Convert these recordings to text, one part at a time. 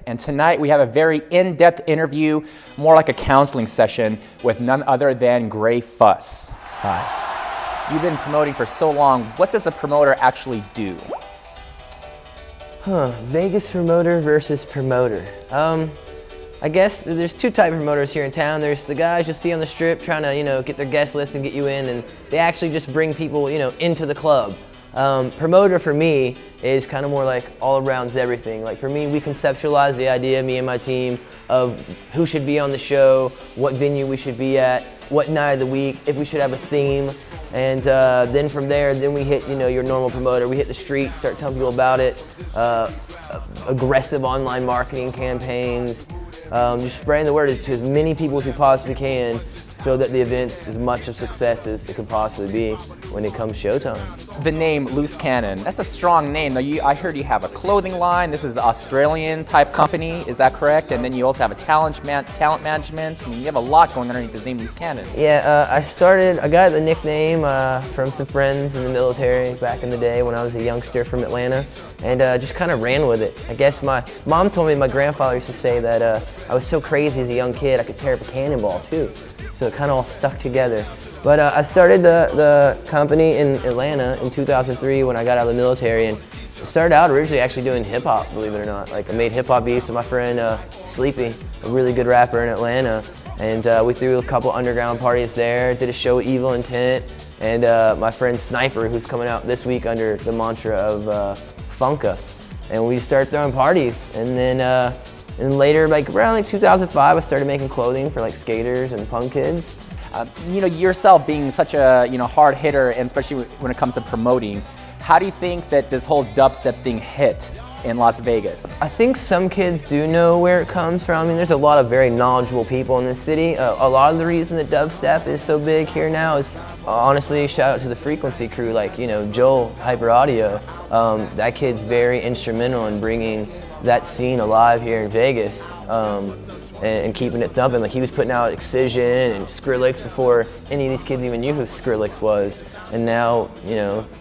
And tonight we have a very in-depth interview, more like a counseling session with none other than Gray Fuss. Hi. You've been promoting for so long. What does a promoter actually do? Vegas promoter versus promoter. I guess there's two types of promoters here in town. There's the guys you'll see on the strip trying to, get their guest list and get you in, and they actually just bring people, into the club. Promoter for me is kind of more like all around everything. Like for me, we conceptualize the idea, me and my team, of who should be on the show, what venue we should be at, what night of the week, if we should have a theme. And then from there, we hit, your normal promoter. We hit the streets, start telling people about it, aggressive online marketing campaigns, just spreading the word to as many people as we possibly can so that the event's as much of success as it could possibly be when it comes showtime. The name Loose Cannon, that's a strong name. Now, I heard you have a clothing line. This is an Australian type company, is that correct? And then you also have a talent management. I mean, you have a lot going underneath this name, Loose Cannon. Yeah, I got the nickname from some friends in the military back in the day when I was a youngster from Atlanta, and just kind of ran with it. I guess my mom told me my grandfather used to say that I was so crazy as a young kid I could tear up a cannonball too. So it kind of all stuck together. But I started the company in Atlanta in 2003 when I got out of the military, and started out originally actually doing hip hop, believe it or not. Like I made hip hop beats with my friend Sleepy, a really good rapper in Atlanta, and we threw a couple underground parties there, did a show with Evil Intent, and my friend Sniper, who's coming out this week under the mantra of Funka. And we started throwing parties, and then and later, around 2005, I started making clothing for skaters and punk kids. Yourself being such a hard hitter, and especially when it comes to promoting, how do you think that this whole dubstep thing hit in Las Vegas? I think some kids do know where it comes from. I mean, there's a lot of very knowledgeable people in this city. A lot of the reason that dubstep is so big here now is, honestly, shout out to the Frequency crew, Joel Hyper Audio. That kid's very instrumental in bringing that scene alive here in Vegas, and keeping it thumping. He was putting out Excision and Skrillex before any of these kids even knew who Skrillex was. And now,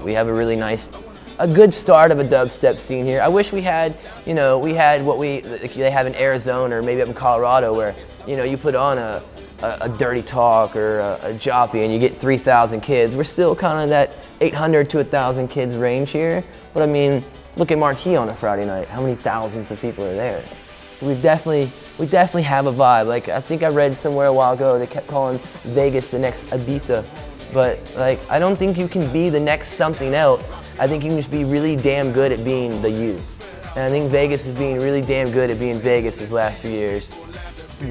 we have a good start of a dubstep scene here. I wish we had what they have in Arizona or maybe up in Colorado, where, you put on a Dirty Talk or a Joppy and you get 3,000 kids. We're still kind of that 800 to 1,000 kids range here. But I mean, look at Marquee on a Friday night. How many thousands of people are there? So we definitely have a vibe. I think I read somewhere a while ago they kept calling Vegas the next Ibiza, but I don't think you can be the next something else. I think you can just be really damn good at being the you. And I think Vegas is being really damn good at being Vegas these last few years.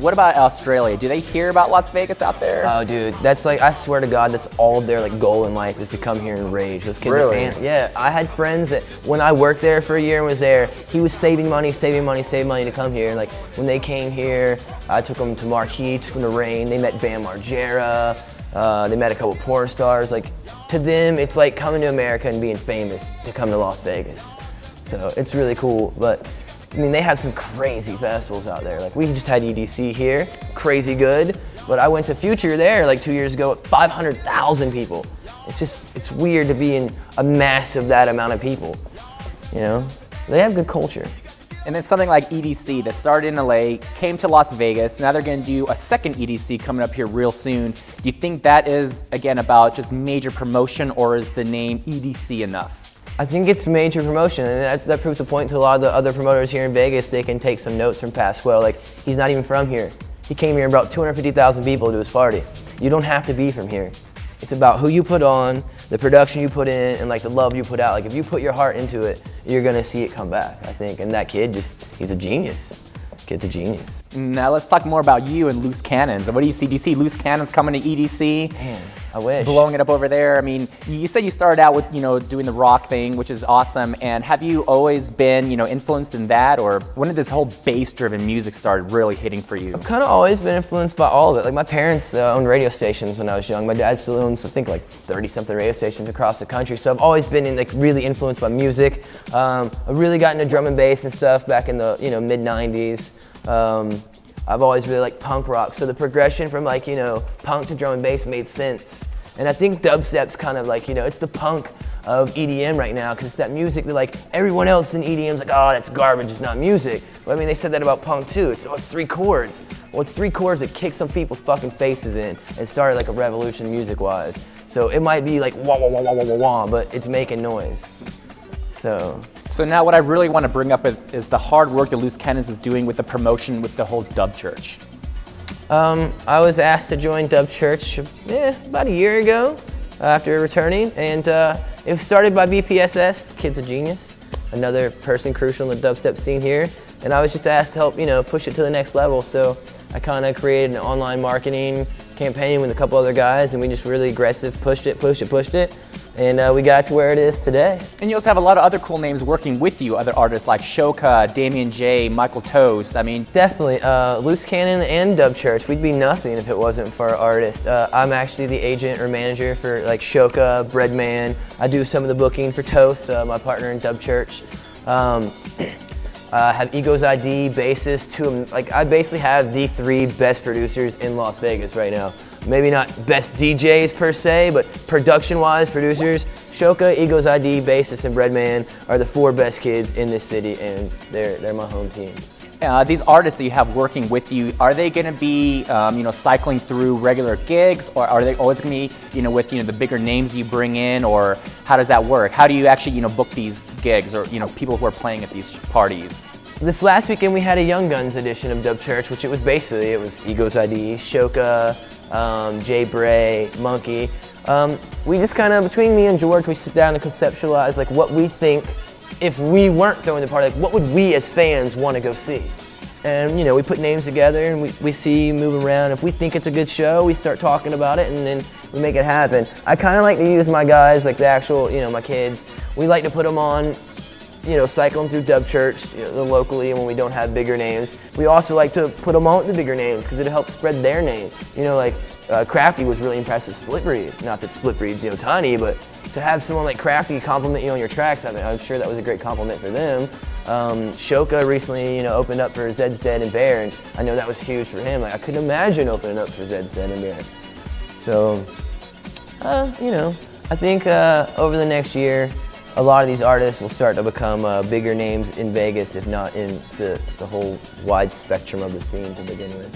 What about Australia? Do they hear about Las Vegas out there? Oh, dude, that's I swear to God, that's all their goal in life is to come here and rage. Those kids really? Yeah, I had friends that when I worked there for a year and was there, he was saving money to come here. When they came here, I took them to Marquee, took them to Rain. They met Bam Margera. They met a couple porn stars. To them, it's like coming to America and being famous to come to Las Vegas. So it's really cool, but I mean, they have some crazy festivals out there. We just had EDC here, crazy good. But I went to Future there 2 years ago at 500,000 people. It's weird to be in a mass of that amount of people. They have good culture. And then something like EDC that started in LA, came to Las Vegas. Now they're going to do a second EDC coming up here real soon. Do you think that is, again, about just major promotion, or is the name EDC enough? I think it's major promotion, and that proves the point to a lot of the other promoters here in Vegas. They can take some notes from Pasquale. He's not even from here. He came here and brought 250,000 people to his party. You don't have to be from here. It's about who you put on, the production you put in, and the love you put out. If you put your heart into it, you're gonna see it come back, I think. And that kid he's a genius. Kid's a genius. Now let's talk more about you and Loose Cannons. What do you see? Do you see Loose Cannons coming to EDC? Man, I wish. Blowing it up over there. I mean, you said you started out with, doing the rock thing, which is awesome. And have you always been, influenced in that? Or when did this whole bass-driven music start really hitting for you? I've kind of always been influenced by all of it. My parents owned radio stations when I was young. My dad still owns, I think, 30-something radio stations across the country. So I've always been really influenced by music. I really got into drum and bass and stuff back in the, mid-90s. I've always really liked punk rock, so the progression from punk to drum and bass made sense. And I think dubstep's kind of it's the punk of EDM right now, because it's that music that like everyone else in EDM's like, oh, that's garbage, it's not music. But I mean, they said that about punk too. It's 3 chords. Well, it's 3 chords that kick some people's fucking faces in and started like a revolution music-wise. So it might be like wah wah wah wah wah wah wah, but it's making noise. So now what I really want to bring up is the hard work that Loose Cannons is doing with the promotion with the whole Dub Church. I was asked to join Dub Church about a year ago after returning, and it was started by BPSS, Kids of Genius, another person crucial in the dubstep scene here, and I was just asked to help, push it to the next level. So I kind of created an online marketing campaign with a couple other guys, and we just really aggressive pushed it, and we got to where it is today. And you also have a lot of other cool names working with you, other artists like Shoka, Damien J, Michael Toast. I mean, definitely, Loose Cannon and Dub Church, we'd be nothing if it wasn't for our artists. I'm actually the agent or manager for like Shoka, Breadman. I do some of the booking for Toast, my partner in Dub Church. Have Ego's ID, bassist, like I basically have the 3 best producers in Las Vegas right now. Maybe not best DJs per se, but production-wise, producers, Shoka, Ego's ID, bassist, and Breadman are the 4 best kids in this city, and they're my home team. These artists that you have working with you, are they going to be, cycling through regular gigs, or are they always going to be, with the bigger names you bring in, or how does that work? How do you actually, book these gigs, or people who are playing at these parties? This last weekend we had a Young Guns edition of Dub Church, which it was Ego's ID, Shoka, Jay Bray, Monkey. We just kind of, between me and George, we sit down and conceptualize like what we think if we weren't throwing the party, like what would we as fans want to go see? And we put names together and we see, move around. If we think it's a good show, we start talking about it and then we make it happen. I kind of like to use my guys, like the actual, my kids. We like to put them on, cycle them through Dub Church locally when we don't have bigger names. We also like to put them on with the bigger names because it helps spread their name. Crafty was really impressed with Split Breed. Not that Split Breed's tiny, but to have someone like Crafty compliment you on your tracks, I'm sure that was a great compliment for them. Shoka recently, opened up for Zed's Dead and Bear, and I know that was huge for him. Like I couldn't imagine opening up for Zed's Dead and Bear. So, I think over the next year, a lot of these artists will start to become bigger names in Vegas, if not in the whole wide spectrum of the scene to begin with.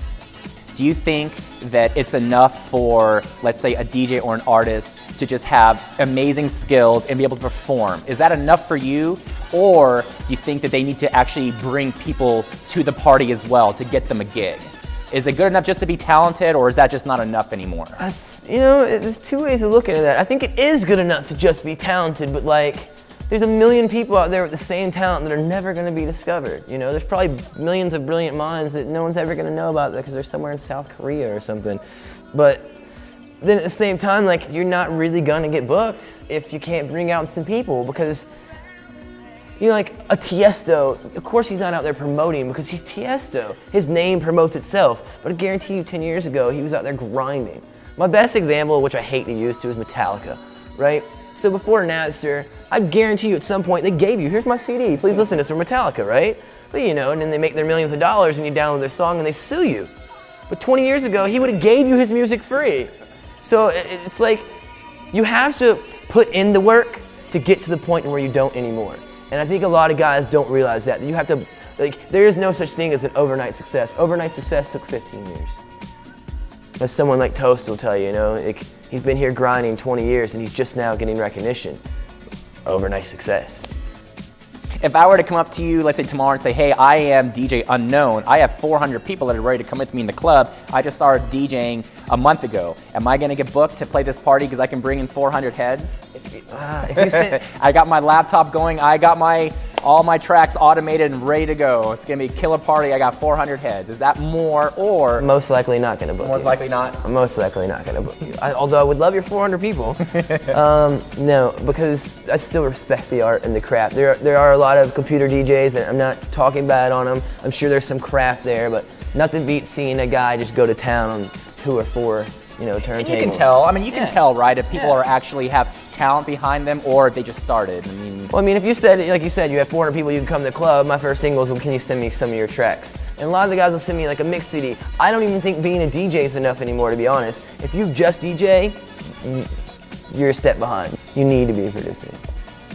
Do you think that it's enough for, let's say, a DJ or an artist to just have amazing skills and be able to perform? Is that enough for you? Or do you think that they need to actually bring people to the party as well to get them a gig? Is it good enough just to be talented, or is that just not enough anymore? There's 2 ways of looking at that. I think it is good enough to just be talented, but there's a million people out there with the same talent that are never going to be discovered. There's probably millions of brilliant minds that no one's ever going to know about because they're somewhere in South Korea or something. But then at the same time, you're not really going to get booked if you can't bring out some people, because like a Tiesto, of course he's not out there promoting because he's Tiesto. His name promotes itself. But I guarantee you 10 years ago, he was out there grinding. My best example, which I hate to use too, is Metallica, right? So before Napster, I guarantee you at some point they gave you, here's my CD, please listen to some Metallica, right? But and then they make their millions of dollars and you download their song and they sue you. But 20 years ago, he would have gave you his music free. So it's like, you have to put in the work to get to the point where you don't anymore. And I think a lot of guys don't realize that. You have to, there is no such thing as an overnight success. Overnight success took 15 years. As someone like Toast will tell you, he's been here grinding 20 years and he's just now getting recognition. Overnight success. If I were to come up to you, let's say tomorrow, and say, hey, I am DJ Unknown. I have 400 people that are ready to come with me in the club. I just started DJing a month ago. Am I going to get booked to play this party because I can bring in 400 heads? I got my laptop going. I got all my tracks automated and ready to go. It's going to be a killer party. I got 400 heads. Is that more, or? Most likely not going to book you. Most likely not? I'm most likely not going to book you. Although I would love your 400 people. No, because I still respect the art and the craft. There are a lot of computer DJs, and I'm not talking bad on them. I'm sure there's some craft there, but nothing beats seeing a guy just go to town on 2 or 4 turntables. And you can tell. You can tell, right, if people are actually have talent behind them or if they just started. If you said, like you said, you have 400 people, you can come to the club. My first single is, well, can you send me some of your tracks? And a lot of the guys will send me a mix CD. I don't even think being a DJ is enough anymore, to be honest. If you just DJ, you're a step behind. You need to be producing.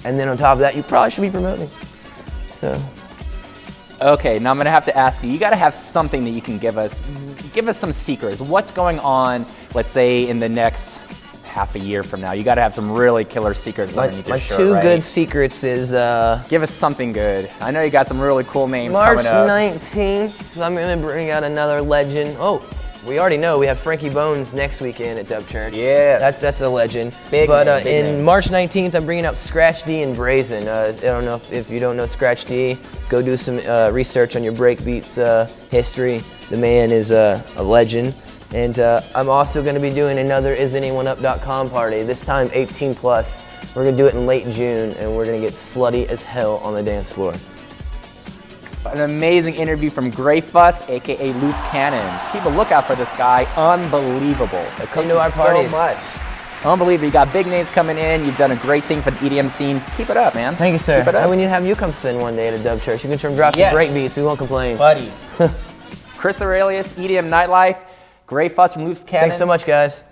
And then on top of that, you probably should be promoting. So. Okay, now I'm gonna have to ask you, you gotta have something that you can give us some secrets. What's going on, let's say, in the next half a year from now? You gotta have some really killer secrets underneath your shirt, My two right? good secrets is... Give us something good. I know you got some really cool names March coming up. 19th, I'm gonna bring out another legend. Oh, we already know we have Frankie Bones next weekend at Dub Church. Yes. That's a legend. Big but name, big in name. March 19th, I'm bringing out Scratch D and Brazen. I don't know if you don't know Scratch D, go do some research on your breakbeats history. The man is a legend. And I'm also going to be doing another isanyoneup.com party, this time 18 plus. We're going to do it in late June, and we're going to get slutty as hell on the dance floor. An amazing interview from Grey Fuss, aka Loose Cannons. Keep a lookout for this guy. Unbelievable. Come to our parties. So much. Unbelievable. You got big names coming in. You've done a great thing for the EDM scene. Keep it up, man. Thank you, sir. Keep it up. And we need to have you come spin one day at a Dub Church. You can drop some break beats. We won't complain. Buddy. Chris Aurelius, EDM Nightlife, Grey Fuss from Loose Cannons. Thanks so much, guys.